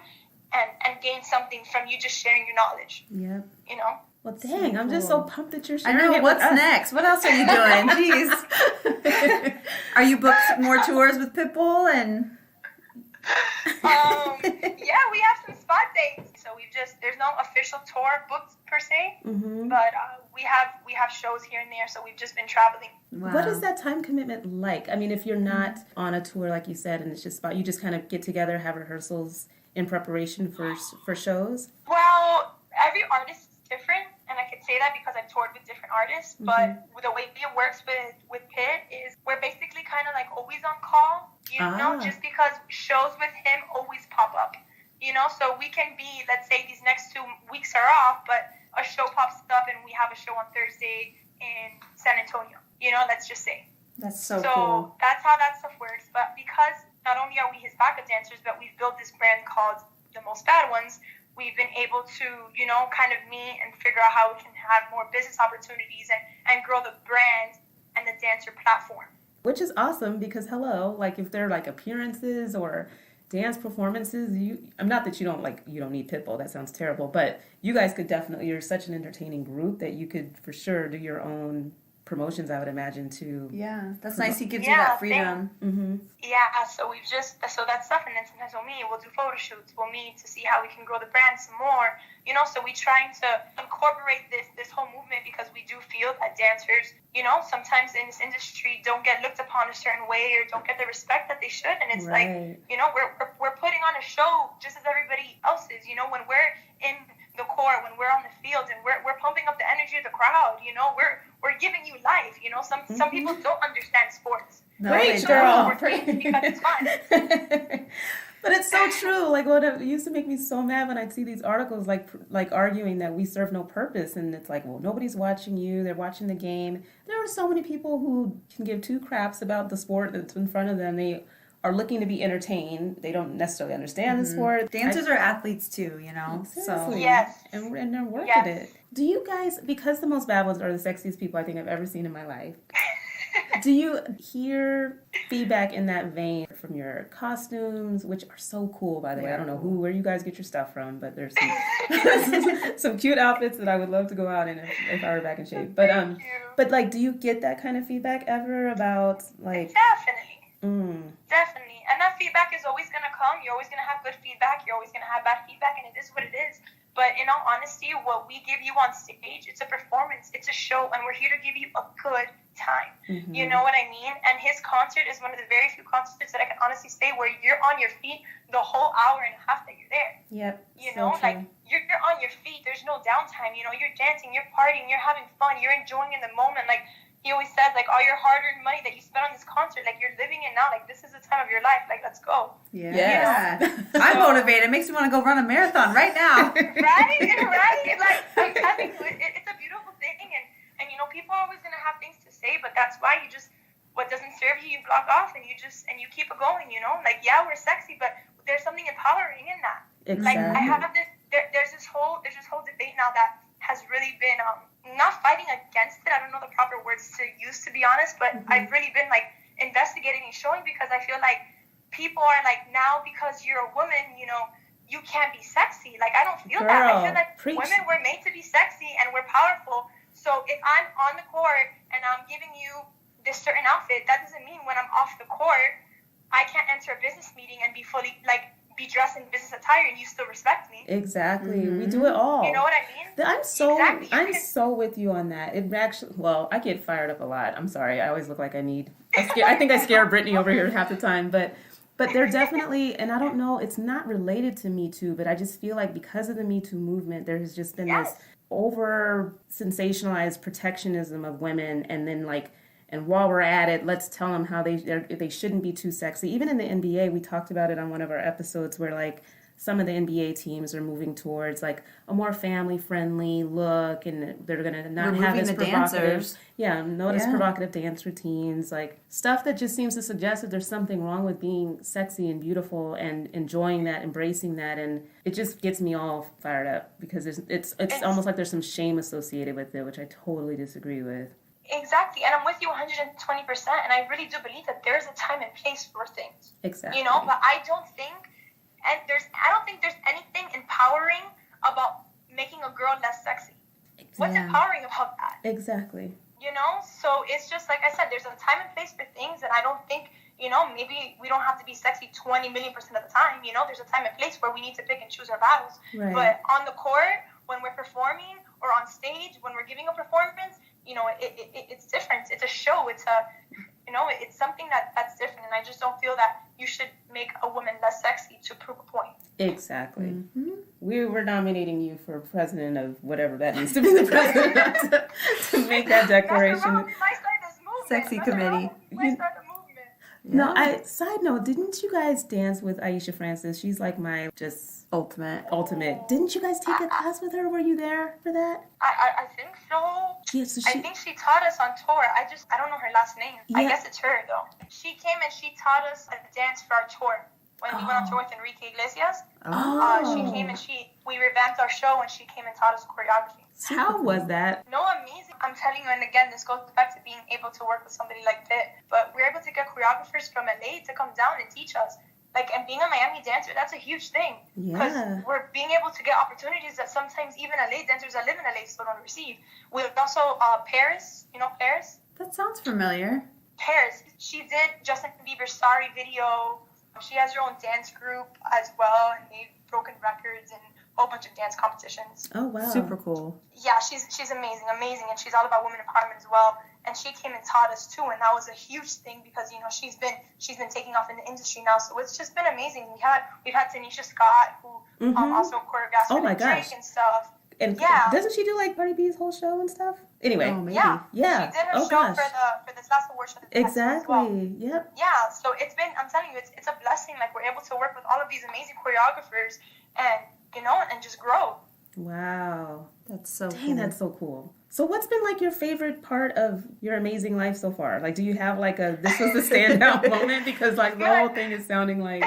and gain something from you just sharing your knowledge. Yep. You know? Well, dang, I'm just so pumped that you're sharing. I know, it what's with us. next? What else are you doing? Jeez. Are you booked more tours with Pitbull? And yeah, we have some spot dates. So there's no official tour booked per se, but we have shows here and there. So we've just been traveling. Wow. What is that time commitment like? I mean, if you're not on a tour like you said, and it's just you just kind of get together, have rehearsals in preparation for shows. Well, every artist is different, and I could say that because I've toured with different artists. But the way it works with Pitt is we're basically kind of like always on call. You know, just because shows with him always pop up. You know, so we can be, let's say these next 2 weeks are off, but a show pops up and we have a show on Thursday in San Antonio. You know, let's just say. That's so cool. So that's how that stuff works. But because not only are we his backup dancers, but we've built this brand called The Most Bad Ones, we've been able to, you know, kind of meet and figure out how we can have more business opportunities and grow the brand and the dancer platform. Which is awesome because, hello, like if they're like appearances or dance performances, I'm not that you don't need Pitbull, that sounds terrible, but you guys could definitely, you're such an entertaining group that you could for sure do your own promotions, I would imagine, too. Yeah, that's nice. He gives you that freedom. Yeah, so so that stuff, and then sometimes we'll do photo shoots, we'll meet to see how we can grow the brand some more, you know, so we trying to incorporate this whole movement because we do feel that dancers, you know, sometimes in this industry don't get looked upon a certain way or don't get the respect that they should, and it's like, you know, we're putting on a show just as everybody else is, you know, when we're in the court, when we're on the field and we're pumping up the energy of the crowd, you know, we're giving you life, you know. Some people don't understand sports. Great, girl. Because it's fun. But it's so true. Like, it used to make me so mad when I'd see these articles like arguing that we serve no purpose, and it's like, well, nobody's watching you. They're watching the game. There are so many people who can give two craps about the sport that's in front of them. They are looking to be entertained. They don't necessarily understand the sport. Dancers are athletes too, you know. Seriously. So yes, and they're working it. Do you guys, because the Most Bad Ones are the sexiest people I think I've ever seen in my life, do you hear feedback in that vein from your costumes, which are so cool, by the way? I don't know where you guys get your stuff from, but there's some cute outfits that I would love to go out in if I were back in shape. But like, do you get that kind of feedback ever about like? Definitely. And that feedback is always going to come. You're always going to have good feedback. You're always going to have bad feedback, and it is what it is. But in all honesty, what we give you on stage, it's a performance, it's a show, and we're here to give you a good time. You know what I mean? And his concert is one of the very few concerts that I can honestly say where you're on your feet the whole hour and a half that you're there. Yep. You know, like you're on your feet. There's no downtime. You know, you're dancing, you're partying, you're having fun, you're enjoying in the moment. Like, he always says, like, all your hard-earned money that you spent on this concert, like, you're living it now. Like, this is the time of your life. Like, let's go. Yeah. You know? I'm motivated. It makes me want to go run a marathon right now. Right? Like, I'm telling you, it's a beautiful thing. And, you know, people are always going to have things to say, but that's why you just, what doesn't serve you, you block off, and you keep it going, you know? Like, yeah, we're sexy, but there's something empowering in that. Exactly. Like, I have this, there's this whole debate now that has really been not fighting against it. I don't know the proper words to use, to be honest, but I've really been like investigating and showing, because I feel like people are like, now because you're a woman, you know, you can't be sexy. Like, I don't feel that. I feel like women were made to be sexy and we're powerful. So if I'm on the court and I'm giving you this certain outfit, that doesn't mean when I'm off the court, I can't enter a business meeting and be fully, like, be dressed in business attire and you still respect me. Exactly. We do it all. You know what I mean? I'm so with you on that. It actually, well, I get fired up a lot. I'm sorry. I always look like I think I scare Brittany over here half the time, but they're definitely, and I don't know, it's not related to Me Too, but I just feel like because of the Me Too movement, there has just been this over sensationalized protectionism of women, and then like, and while we're at it, let's tell them how they shouldn't be too sexy. Even in the NBA, we talked about it on one of our episodes where like some of the NBA teams are moving towards like a more family-friendly look, and they're going to not have as provocative. Provocative dance routines, like stuff that just seems to suggest that there's something wrong with being sexy and beautiful and enjoying that, embracing that, and it just gets me all fired up because it's almost like there's some shame associated with it, which I totally disagree with. Exactly, and I'm with you 120%, and I really do believe that there's a time and place for things. Exactly. You know, but I don't think there's anything empowering about making a girl less sexy. Exactly. What's empowering about that? Exactly. You know, so it's just like I said, there's a time and place for things, and I don't think, you know, maybe we don't have to be sexy 20 million% of the time. You know, there's a time and place where we need to pick and choose our battles. Right. But on the court, when we're performing, or on stage, when we're giving a performance, you know, it's different. It's a show. It's it's something that's different. And I just don't feel that you should make a woman less sexy to prove a point. Exactly. Mm-hmm. We were nominating you for president of whatever that needs to be the president to make that declaration. Sexy committee. No, side note, didn't you guys dance with Aisha Francis? She's like my just ultimate. Didn't you guys take a class with her? Were you there for that? I think so. Yeah, so I think she taught us on tour. I don't know her last name. Yeah. I guess it's her though. She came and she taught us a dance for our tour. When we went on tour with Enrique Iglesias, she came and we revamped our show and she came and taught us choreography. How was that? No, amazing. I'm telling you, and again, this goes back to being able to work with somebody like Pitt. But we're able to get choreographers from LA to come down and teach us. Like, and being a Miami dancer, that's a huge thing. Because we're being able to get opportunities that sometimes even LA dancers that live in LA still don't receive. We also, Paris, you know Paris? That sounds familiar. Paris. She did Justin Bieber's Sorry video. She has her own dance group as well, and they've broken records and a whole bunch of dance competitions. Oh, wow. Super cool. Yeah, she's amazing, and she's all about women empowerment as well. And she came and taught us too, and that was a huge thing because, you know, she's been taking off in the industry now, so it's just been amazing. We've had Tanisha Scott, who also choreographed Drake and stuff. And doesn't she do like Cardi B's whole show and stuff? Anyway, yeah. She did her show gosh. for this last award show. Exactly. Well. Yep. Yeah. So I'm telling you, it's a blessing. Like, we're able to work with all of these amazing choreographers, and and just grow. Wow, that's so cool. That's so cool. So what's been like your favorite part of your amazing life so far? Like, do you have like this was the standout moment? Because like the whole thing is sounding like,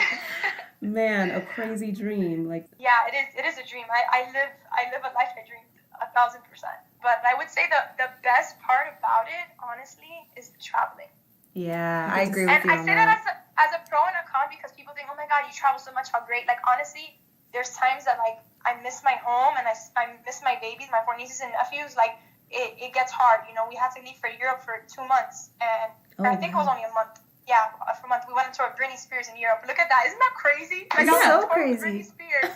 man, a crazy dream. Like, yeah, it is a dream. I live a life I dreamed 1,000%. But I would say the best part about it, honestly, is the traveling. Yeah, I agree with you. And I say that as a pro and a con, because people think, oh my God, you travel so much, how great. Like, honestly, there's times that like I miss my home and I miss my babies, my 4 nieces and nephews. Like, it gets hard. You know, we had to leave for Europe for 2 months, and I think it was only a month. Yeah, for a month. We went into a Britney Spears in Europe. Look at that. Isn't that crazy? Like, that's so crazy. Britney Spears.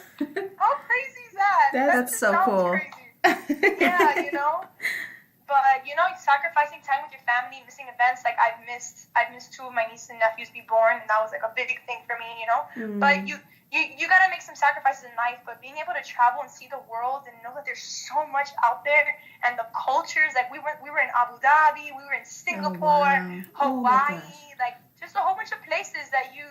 How crazy is that? That's so cool. Crazy. Yeah, you know. But, you know, sacrificing time with your family, missing events. Like, I've missed 2 of my nieces and nephews be born, and that was like a big thing for me, you know. But you gotta make some sacrifices in life. But being able to travel and see the world and know that there's so much out there, and the cultures. Like, we were in Abu Dhabi, we were in Singapore, Hawaii, like just a whole bunch of places that you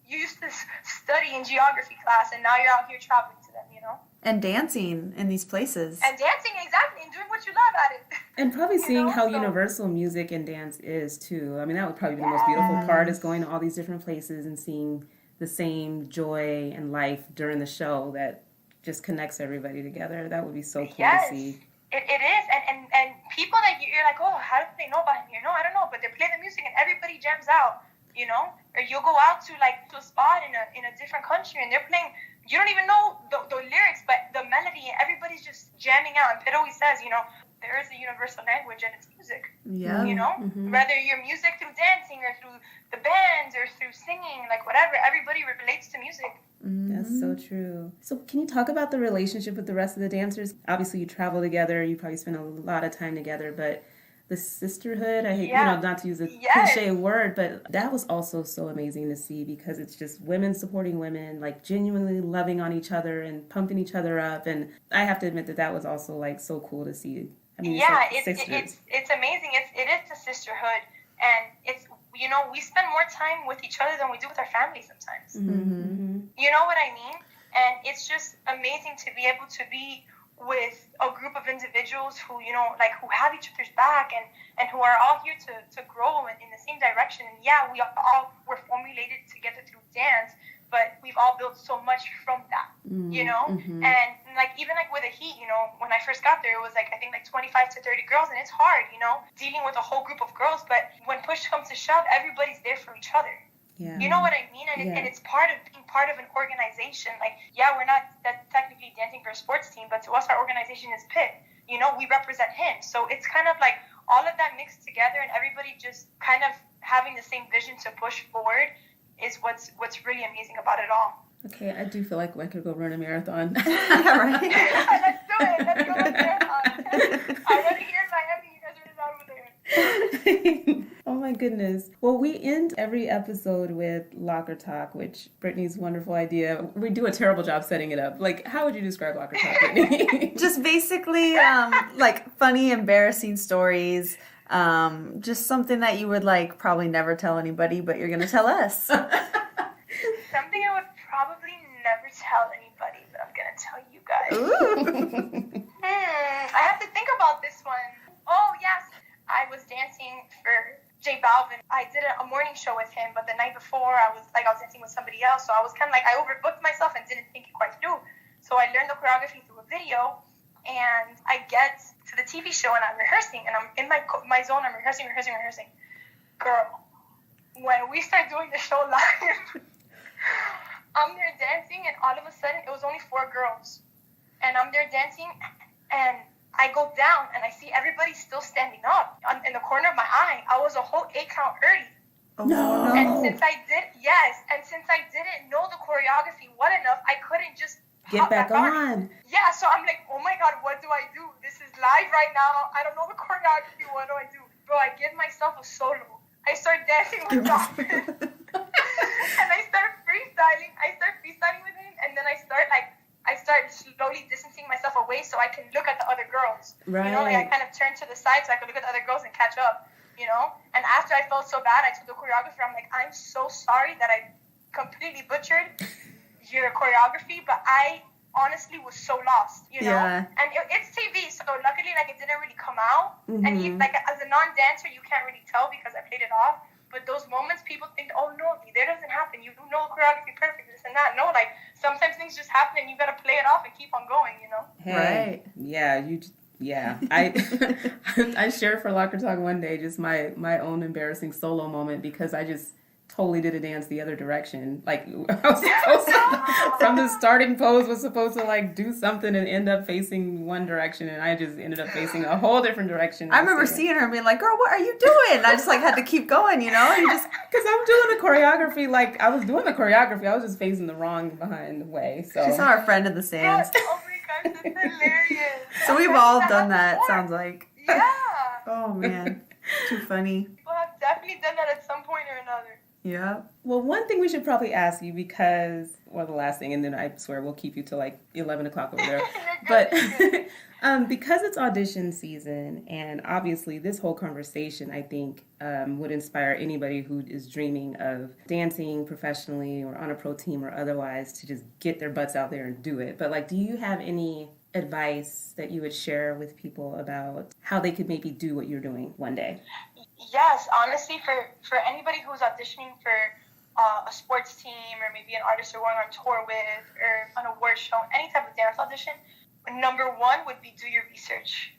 used to study in geography class, and now you're out here traveling to them, you know. And dancing in these places. And dancing, exactly, and doing what you love at it. And probably seeing how universal music and dance is, too. I mean, that would probably be the most beautiful part, is going to all these different places and seeing the same joy and life during the show that just connects everybody together. That would be so cool to see. It is, and people that you're like, oh, how do they know about him here? No, I don't know, but they play the music and everybody jams out, you know? Or you'll go out to a spot in a different country and they're playing, you don't even know the lyrics, but the melody, everybody's just jamming out. And Pitt always says, you know, there is a universal language and it's music. Yeah. You know? Mm-hmm. Whether you're music through dancing or through the bands or through singing, like whatever, everybody relates to music. That's so true. So can you talk about the relationship with the rest of the dancers? Obviously you travel together, you probably spend a lot of time together, but the sisterhood, I hate, not to use a cliche word, but that was also so amazing to see because it's just women supporting women, like genuinely loving on each other and pumping each other up. And I have to admit that was also like so cool to see. I mean, it's amazing. It is the sisterhood, and it's, you know, we spend more time with each other than we do with our family sometimes. Mm-hmm. You know what I mean? And it's just amazing to be able to be with a group of individuals who, you know, like who have each other's back and who are all here to grow in the same direction. And yeah, we all were formulated together through dance, but we've all built so much from that, you know? And like, even like with the Heat, you know, when I first got there, it was like, I think like 25 to 30 girls, and it's hard, you know, dealing with a whole group of girls, but when push comes to shove, everybody's there for each other. Yeah. You know what I mean? And it's part of being part of an organization. Like, yeah, we're not technically dancing for a sports team, but to us, our organization is Pitt. You know, we represent him. So it's kind of like all of that mixed together and everybody just kind of having the same vision to push forward is what's really amazing about it all. Okay, I do feel like I could go run a marathon. Right. Let's do it. Let's go run a marathon. I run it here in Miami. You guys run it out over there. Oh my goodness. Well, we end every episode with Locker Talk, which Brittany's wonderful idea. We do a terrible job setting it up. Like, how would you describe Locker Talk, Brittany? Just basically like funny, embarrassing stories. Just something that you would like probably never tell anybody, but you're going to tell us. Something I would probably never tell anybody, but I'm going to tell you guys. Ooh. I have to think about this one. Oh, yes. I was dancing for J Balvin. I did a morning show with him, but the night before I was dancing with somebody else, so I was kind of like, I overbooked myself and didn't think it quite through. So I learned the choreography through a video, and I get to the TV show and I'm rehearsing, and I'm in my zone. I'm rehearsing. Girl, when we start doing the show live, I'm there dancing, and all of a sudden it was only 4 girls, and I'm there dancing, and I go down and I see everybody still standing up in the corner of my eye. I was a whole 8 count early. Oh, no. And since I didn't know the choreography well enough, I couldn't just get back on. Yeah, so I'm like, oh my God, what do I do? This is live right now. I don't know the choreography. What do I do? Bro, I give myself a solo. I start dancing with Robin. And I start freestyling with him, and then I start slowly distancing myself away so I can look at the other girls. Right. You know, like I kind of turned to the side so I could look at the other girls and catch up, you know? And after I felt so bad, I told the choreographer, I'm like, I'm so sorry that I completely butchered your choreography, but I honestly was so lost, you know? Yeah. And it's TV, so luckily, like, it didn't really come out. Mm-hmm. And like, as a non-dancer, you can't really tell because I played it off. But those moments, people think, oh, no, there doesn't happen. You know choreography perfect, this and that. No, like, sometimes things just happen and you got to play it off and keep on going, you know? Hey, right. Yeah, I shared for Locker Talk one day just my own embarrassing solo moment because I just totally did a dance the other direction. Like, I was supposed to, from the starting pose, was supposed to, like, do something and end up facing one direction, and I just ended up facing a whole different direction. I remember seeing her and being like, girl, what are you doing? I just, like, had to keep going, you know? You just... Because I'm doing the choreography, like, I was doing the choreography. I was just facing the wrong behind way, so. She saw our friend in the stands. Oh, my gosh, that's hilarious. So we've all done that, sounds like. Yeah. Oh, man. Too funny. People have definitely done that at some point or another. Yeah. Well, one thing we should probably ask you because, well, the last thing, and then I swear we'll keep you till like 11 o'clock over there. But because it's audition season, and obviously this whole conversation, I think, would inspire anybody who is dreaming of dancing professionally or on a pro team or otherwise to just get their butts out there and do it. But like, do you have any advice that you would share with people about how they could maybe do what you're doing one day? Yes, honestly, for anybody who's auditioning for a sports team or maybe an artist they're going on tour with or an award show, any type of dance audition, number one would be do your research.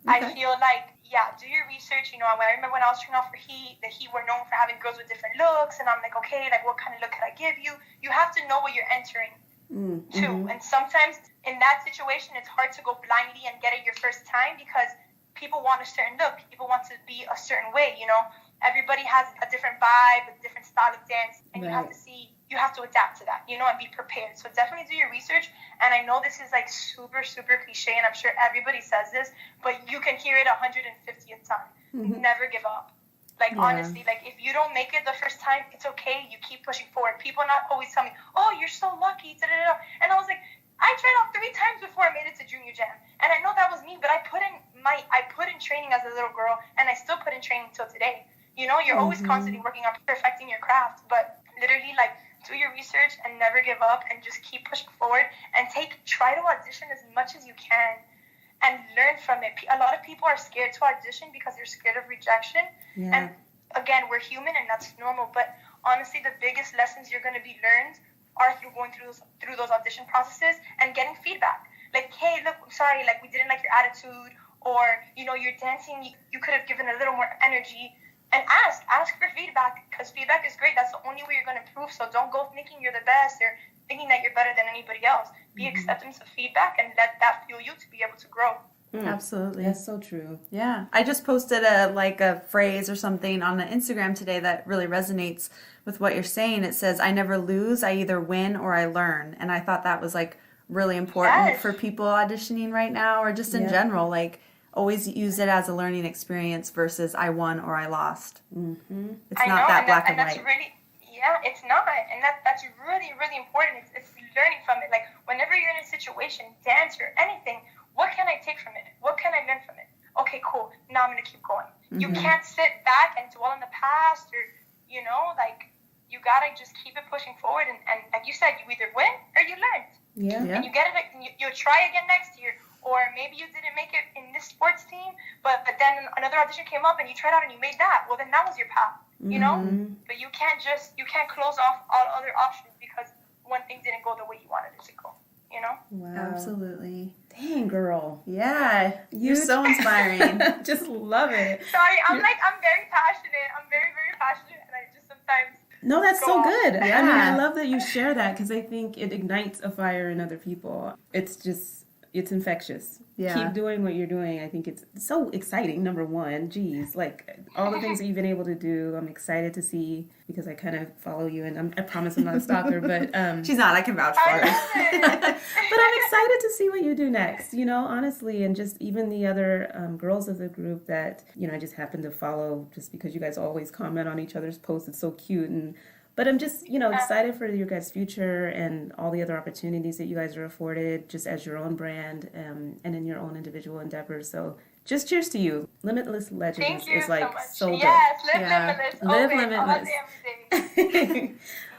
I feel like, do your research. You know, I remember when I was trying out for Heat, the Heat were known for having girls with different looks, and I'm like, okay, like what kind of look could I give you? You have to know what you're entering to, and sometimes in that situation, it's hard to go blindly and get it your first time because people want a certain look, people want to be a certain way. You know, everybody has a different vibe, a different style of dance, and you have to adapt to that, you know, and be prepared. So definitely do your research. And I know this is like super, super cliche, and I'm sure everybody says this, but you can hear it 150th time. Never give up. Like, honestly, like if you don't make it the first time, it's okay. You keep pushing forward. People not always tell me, oh, you're so lucky. Da-da-da. And I was like, I tried out 3 times before I made it to Junior Jam. And I know that was me, but I put in training as a little girl, and I still put in training till today. You know, you're always constantly working on perfecting your craft, but literally, like, do your research and never give up and just keep pushing forward and try to audition as much as you can and learn from it. A lot of people are scared to audition because they're scared of rejection. And again, we're human and that's normal, but honestly, the biggest lessons you're going to be learned are through going through those audition processes and getting feedback. Like, hey, look, I'm sorry, like we didn't like your attitude, or, you know, you're dancing, you could have given a little more energy. And ask for feedback, because feedback is great. That's the only way you're going to improve. So don't go thinking you're the best or thinking that you're better than anybody else. Be acceptance of feedback and let that fuel you to be able to grow. Absolutely. That's so true. Yeah. I just posted a phrase or something on the Instagram today that really resonates with what you're saying. It says, I never lose. I either win or I learn. And I thought that was like really important for people auditioning right now, or just in general, like, always use it as a learning experience versus I won or I lost. It's not that black and white. It's not. And that's really, really important. It's learning from it. Like, whenever you're in a situation, dance or anything, what can I take from it? What can I learn from it? Okay, cool. Now I'm going to keep going. You can't sit back and dwell on the past, or, you know, like, you got to just keep it pushing forward. And like you said, you either win or you learned. And you get it, you'll try again next year. Or maybe you didn't make it in this sports team, but then another audition came up and you tried out and you made that. Well, then that was your path, you know? But you can't close off all other options because one thing didn't go the way you wanted it to go, you know? Wow. Absolutely. Dang, girl. Yeah. You're so inspiring. Just love it. Sorry, I'm very passionate. I'm very, very passionate, and I just sometimes... No, that's so good. I mean, I love that you share that because I think it ignites a fire in other people. It's infectious. Keep doing what you're doing. I think it's so exciting, number one. Geez, like all the things that you've been able to do, I'm excited to see because I kind of follow you, and I promise I'm not a stalker, but... She's not, I can vouch for her. But I'm excited to see what you do next, you know, honestly, and just even the other girls of the group that, you know, I just happen to follow just because you guys always comment on each other's posts. It's so cute, but I'm just, you know, excited for your guys' future and all the other opportunities that you guys are afforded just as your own brand and in your own individual endeavors. So just cheers to you. Limitless Legends is like so good. Yes, Limitless. Live Limitless.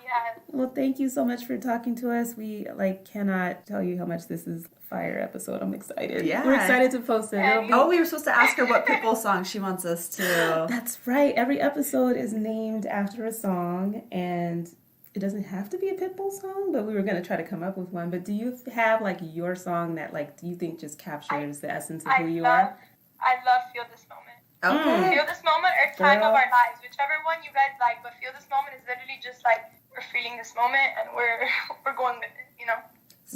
Yes. Well, thank you so much for talking to us. We cannot tell you how much this is a fire episode. I'm excited. Yeah. We're excited to post it. We were supposed to ask her what Pitbull song she wants us to. That's right. Every episode is named after a song, and it doesn't have to be a Pitbull song, but we were going to try to come up with one. But do you have your song that do you think just captures the essence of who you are? I love Feel This Moment. Okay. Feel This Moment or Time of Our Lives, whichever one you guys like, but Feel This Moment is literally just we're feeling this moment and we're going with it, you know?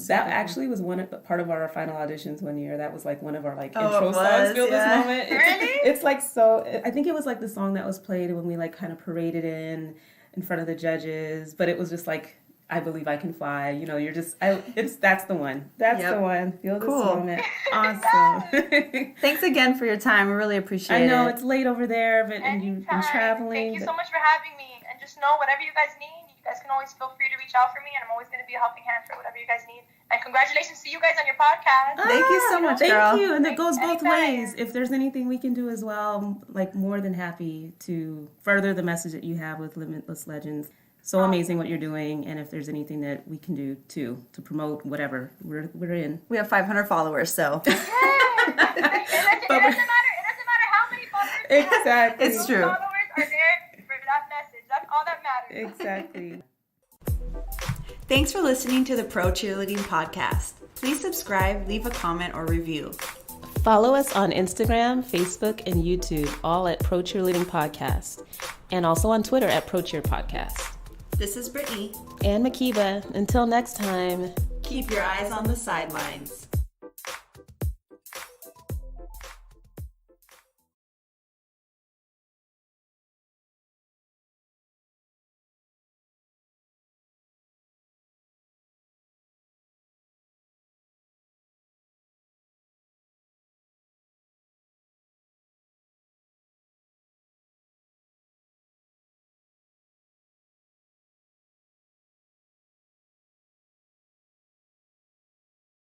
That actually was part of our final auditions one year. That was one of our intro songs. Feel This Moment. Really? It's so. I think it was the song that was played when we kind of paraded in front of the judges. But it was just I Believe I Can Fly. You know, you're just. That's the one. That's the one. Feel This Moment. Awesome. Thanks again for your time. We really appreciate it. I know it's late over there, but and you've been traveling. Thank you so much for having me. And just know whatever you guys need. You guys can always feel free to reach out for me, and I'm always going to be a helping hand for whatever you guys need. And congratulations to you guys on your podcast. Thank you so much, girl. Thank you, and it goes both ways. If there's anything we can do as well, more than happy to further the message that you have with Limitless Legends. So amazing what you're doing, and if there's anything that we can do too to promote whatever, we're in. We have 500 followers, so. It doesn't matter how many followers. Exactly. It's true. Followers are there for that message. That's all that matters. Exactly. Thanks for listening to the Pro Cheerleading Podcast. Please subscribe, leave a comment, or review. Follow us on Instagram, Facebook, and YouTube, all at Pro Cheerleading Podcast, and also on Twitter at Pro Cheer Podcast. This is Brittany and Mhkeeba. Until next time, keep your eyes on the sidelines.